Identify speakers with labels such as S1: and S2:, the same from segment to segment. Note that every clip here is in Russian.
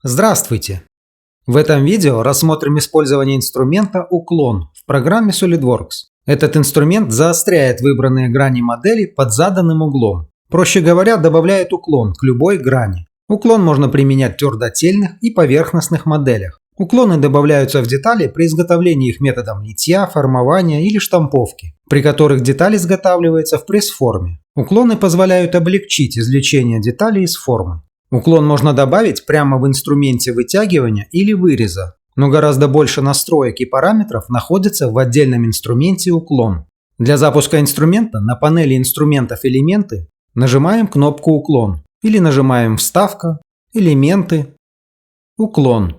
S1: Здравствуйте! В этом видео рассмотрим использование инструмента «Уклон» в программе SolidWorks. Этот инструмент заостряет выбранные грани модели под заданным углом. Проще говоря, добавляет уклон к любой грани. Уклон можно применять в твердотельных и поверхностных моделях. Уклоны добавляются в детали при изготовлении их методом литья, формования или штамповки, при которых деталь изготавливается в пресс-форме. Уклоны позволяют облегчить извлечение деталей из формы. Уклон можно добавить прямо в инструменте вытягивания или выреза, но гораздо больше настроек и параметров находится в отдельном инструменте «Уклон». Для запуска инструмента на панели инструментов «Элементы» нажимаем кнопку «Уклон» или нажимаем «Вставка», «Элементы», «Уклон».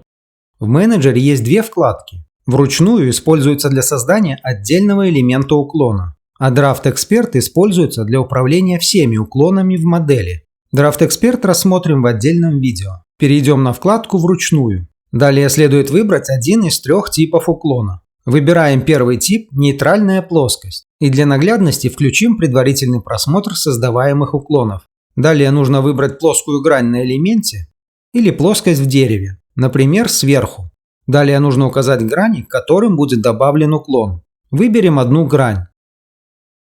S1: В менеджере есть две вкладки. Вручную используется для создания отдельного элемента уклона, а Draft Expert используется для управления всеми уклонами в модели. Draft Expert рассмотрим в отдельном видео. Перейдем на вкладку «Вручную». Далее следует выбрать один из трех типов уклона. Выбираем первый тип «Нейтральная плоскость» и для наглядности включим предварительный просмотр создаваемых уклонов. Далее нужно выбрать плоскую грань на элементе или плоскость в дереве, например, сверху. Далее нужно указать грани, к которым будет добавлен уклон. Выберем одну грань.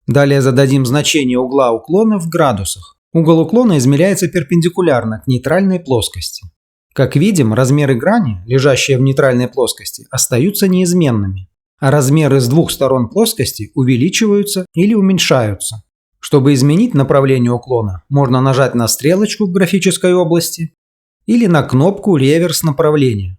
S1: Далее зададим значение угла уклона в градусах. Угол уклона измеряется перпендикулярно к нейтральной плоскости. Как видим, размеры грани, лежащие в нейтральной плоскости, остаются неизменными, а размеры с двух сторон плоскости увеличиваются или уменьшаются. Чтобы изменить направление уклона, можно нажать на стрелочку в графической области или на кнопку «Реверс направления».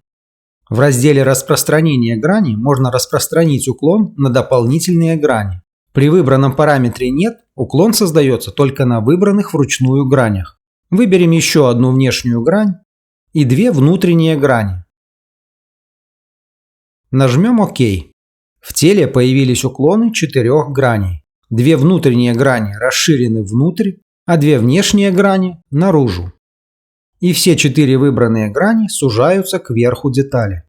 S1: В разделе «Распространение грани» можно распространить уклон на дополнительные грани. При выбранном параметре «Нет» уклон создается только на выбранных вручную гранях. Выберем еще одну внешнюю грань и две внутренние грани. Нажмем ОК. В теле появились уклоны 4 граней. Две внутренние грани расширены внутрь, а две внешние грани – наружу. И все 4 выбранные грани сужаются к верху детали.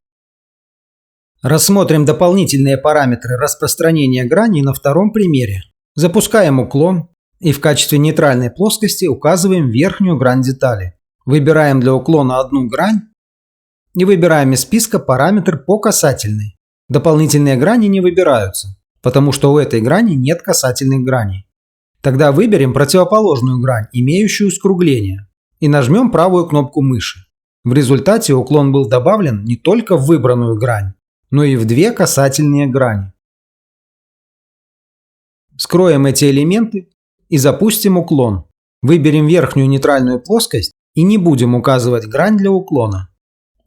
S1: Рассмотрим дополнительные параметры распространения граней на втором примере. Запускаем уклон и в качестве нейтральной плоскости указываем верхнюю грань детали. Выбираем для уклона одну грань и выбираем из списка параметр по касательной. Дополнительные грани не выбираются, потому что у этой грани нет касательных граней. Тогда выберем противоположную грань, имеющую скругление, и нажмем правую кнопку мыши. В результате уклон был добавлен не только в выбранную грань, но и в две касательные грани. Скроем эти элементы и запустим уклон. Выберем верхнюю нейтральную плоскость и не будем указывать грань для уклона.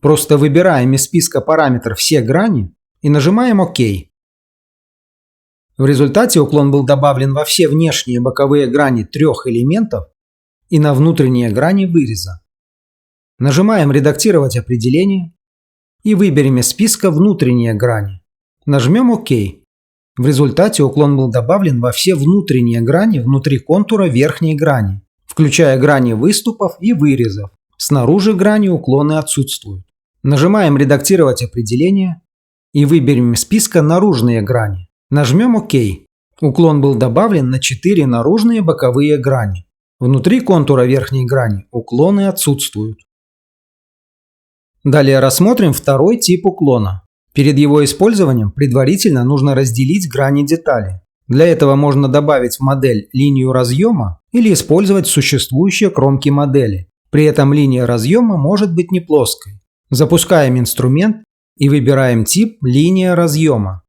S1: Просто выбираем из списка параметров все грани и нажимаем ОК. В результате уклон был добавлен во все внешние и боковые грани 3 элементов и на внутренние грани выреза. Нажимаем «Редактировать определение» и выберем из списка внутренние грани. Нажмем ОК. В результате уклон был добавлен во все внутренние грани внутри контура верхней грани, включая грани выступов и вырезов. Снаружи грани уклоны отсутствуют. Нажимаем «Редактировать определение» и выберем из списка наружные грани. Нажмем ОК. Уклон был добавлен на 4 наружные боковые грани. Внутри контура верхней грани уклоны отсутствуют. Далее рассмотрим второй тип уклона. Перед его использованием предварительно нужно разделить грани детали. Для этого можно добавить в модель линию разъема или использовать существующие кромки модели. При этом линия разъема может быть не плоской. Запускаем инструмент и выбираем тип «Линия разъема».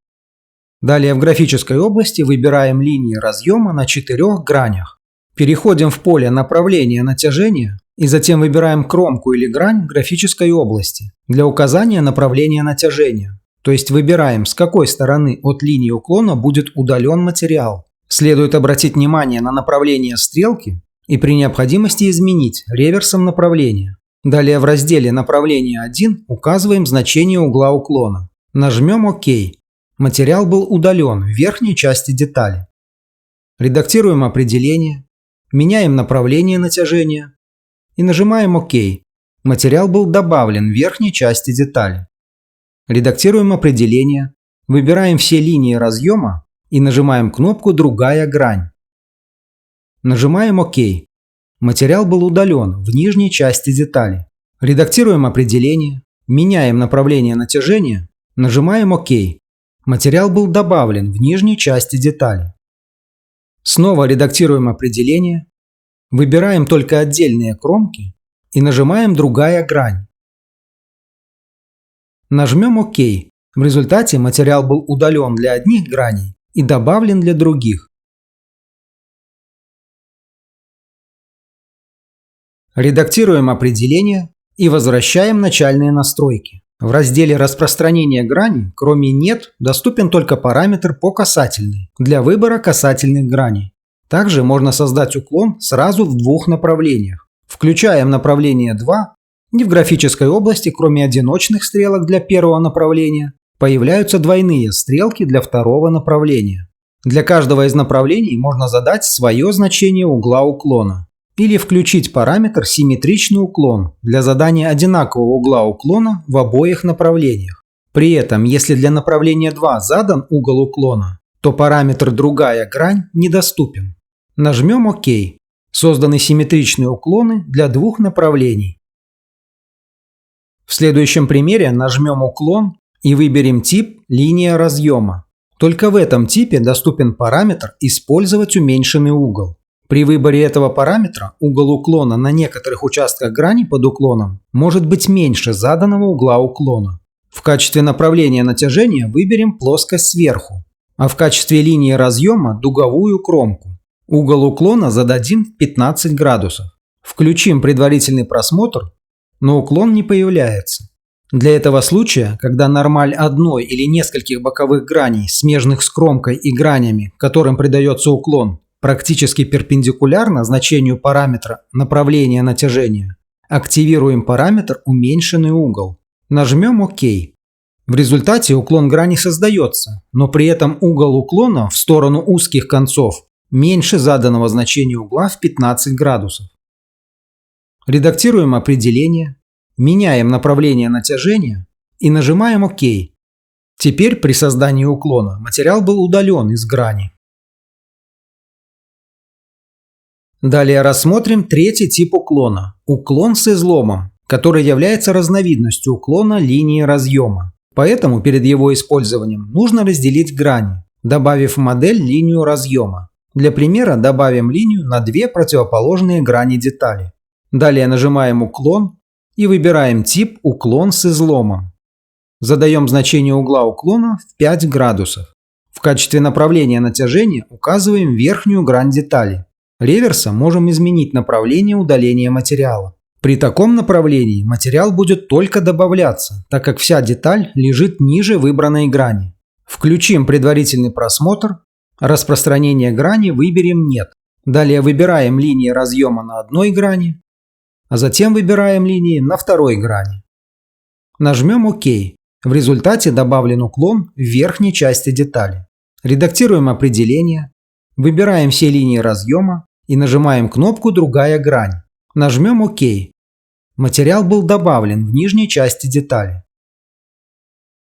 S1: Далее в графической области выбираем линии разъема на 4 гранях. Переходим в поле «Направление натяжения» и затем выбираем кромку или грань в графической области для указания направления натяжения. То есть выбираем, с какой стороны от линии уклона будет удален материал. Следует обратить внимание на направление стрелки и при необходимости изменить реверсом направления. Далее в разделе «Направление 1» указываем значение угла уклона. Нажмем ОК. Материал был удален в верхней части детали. Редактируем определение, меняем направление натяжения и нажимаем ОК. Материал был добавлен в верхней части детали. Редактируем определение, выбираем все линии разъема и нажимаем кнопку «Другая грань». Нажимаем ОК. Материал был удален в нижней части детали. Редактируем определение, меняем направление натяжения, нажимаем ОК. Материал был добавлен в нижней части детали. Снова редактируем определение, выбираем только отдельные кромки и нажимаем «Другая грань». Нажмем ОК. В результате материал был удален для одних граней и добавлен для других. Редактируем определение и возвращаем начальные настройки. В разделе «Распространение граней» кроме «Нет» доступен только параметр по касательной для выбора касательных граней. Также можно создать уклон сразу в двух направлениях. Включаем направление 2, и в графической области кроме одиночных стрелок для первого направления появляются двойные стрелки для второго направления. Для каждого из направлений можно задать свое значение угла уклона. Или включить параметр «Симметричный уклон» для задания одинакового угла уклона в обоих направлениях. При этом, если для направления 2 задан угол уклона, то параметр «Другая грань» недоступен. Нажмем ОК. Созданы симметричные уклоны для двух направлений. В следующем примере нажмем «Уклон» и выберем тип «Линия разъема». Только в этом типе доступен параметр «Использовать уменьшенный угол». При выборе этого параметра угол уклона на некоторых участках грани под уклоном может быть меньше заданного угла уклона. В качестве направления натяжения выберем плоскость сверху, а в качестве линии разъема дуговую кромку. Угол уклона зададим в 15 градусов. Включим предварительный просмотр, но уклон не появляется. Для этого случая, когда нормаль одной или нескольких боковых граней, смежных с кромкой и гранями, которым придается уклон, практически перпендикулярно значению параметра направления натяжения, активируем параметр «Уменьшенный угол». Нажмем ОК. В результате уклон грани создается, но при этом угол уклона в сторону узких концов меньше заданного значения угла в 15 градусов. Редактируем определение, меняем направление натяжения и нажимаем ОК. Теперь при создании уклона материал был удален из грани. Далее рассмотрим третий тип уклона – уклон с изломом, который является разновидностью уклона линии разъема. Поэтому перед его использованием нужно разделить грани, добавив в модель линию разъема. Для примера добавим линию на две противоположные грани детали. Далее нажимаем «Уклон» и выбираем тип «Уклон с изломом». Задаем значение угла уклона в 5 градусов. В качестве направления натяжения указываем верхнюю грань детали. Реверсом можем изменить направление удаления материала. При таком направлении материал будет только добавляться, так как вся деталь лежит ниже выбранной грани. Включим предварительный просмотр. Распространение грани выберем «Нет». Далее выбираем линии разъема на одной грани, а затем выбираем линии на второй грани. Нажмем ОК. В результате добавлен уклон в верхней части детали. Редактируем определение. Выбираем все линии разъема и нажимаем кнопку «Другая грань». Нажмем ОК. Материал был добавлен в нижней части детали.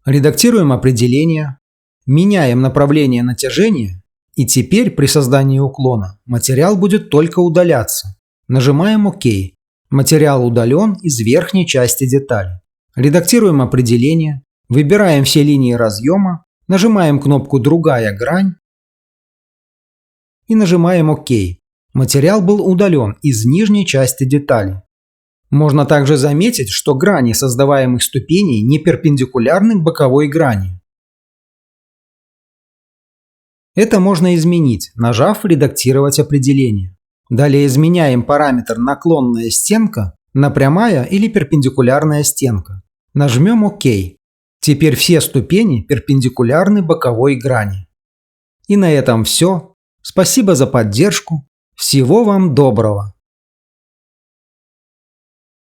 S1: Редактируем определение, меняем направление натяжения, и теперь при создании уклона материал будет только удаляться. Нажимаем ОК. Материал удален из верхней части детали. Редактируем определение, выбираем все линии разъема, нажимаем кнопку «Другая грань» и нажимаем ОК. Материал был удален из нижней части детали. Можно также заметить, что грани создаваемых ступеней не перпендикулярны к боковой грани. Это можно изменить, нажав «Редактировать определение». Далее изменяем параметр «Наклонная стенка» на «Прямая» или «Перпендикулярная стенка». Нажмем ОК. Теперь все ступени перпендикулярны боковой грани. И на этом все. Спасибо за поддержку. Всего вам доброго!